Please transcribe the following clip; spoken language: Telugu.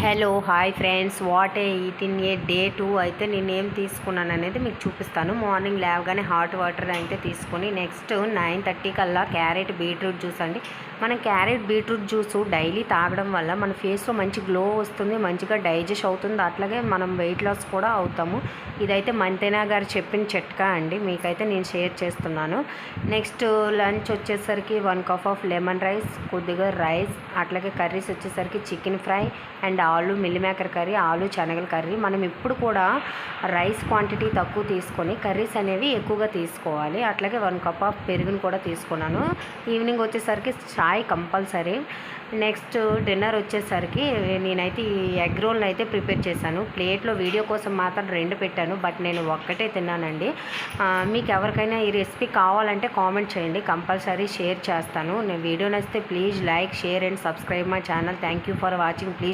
Hello hi friends, what eat in a day 2 అయితే నేనేం తీసుకున్నాను అనేది మీకు చూపిస్తాను. మార్నింగ్ లేవగానే హాట్ వాటర్ అయితే తీసుకొని నెక్స్ట్ 9:30 కల్లా క్యారెట్ బీట్రూట్ జ్యూస్ అండి. మనం క్యారెట్ బీట్రూట్ జ్యూస్ డైలీ తాగడం వల్ల మన ఫేస్లో మంచి గ్లో వస్తుంది, మంచిగా డైజెస్ట్ అవుతుంది, అట్లాగే మనం వెయిట్ లాస్ కూడా అవుతాము. ఇదైతే మంతెనా గారు చెప్పిన చిట్కా అండి, మీకైతే నేను షేర్ చేస్తున్నాను. నెక్స్ట్ లంచ్ వచ్చేసరికి 1 కప్ ఆఫ్ లెమన్ రైస్, కొద్దిగా రైస్, అట్లాగే కర్రీస్ వచ్చేసరికి చికెన్ ఫ్రై అండ్ ఆలు మిల్లిమేకర్ కర్రీ, ఆలు శనగల కర్రీ. మనం ఇప్పుడు కూడా రైస్ క్వాంటిటీ తక్కువ తీసుకొని కర్రీస్ అనేవి ఎక్కువగా తీసుకోవాలి. అట్లాగే 1 కప్ ఆఫ్ పెరుగును కూడా తీసుకున్నాను. ఈవినింగ్ వచ్చేసరికి చాయ్ కంపల్సరీ. నెక్స్ట్ డిన్నర్ వచ్చేసరికి నేనైతే ఈ ఎగ్ రోల్ని అయితే ప్రిపేర్ చేశాను. ప్లేట్లో వీడియో కోసం మాత్రం 2 పెట్టాను, బట్ నేను ఒక్కటే తిన్నానండి. మీకు ఎవరికైనా ఈ రెసిపీ కావాలంటే కామెంట్ చేయండి, కంపల్సరీ షేర్ చేస్తాను. నేను వీడియో నచ్చితే please like, share and subscribe my channel. Thank you for watching. Please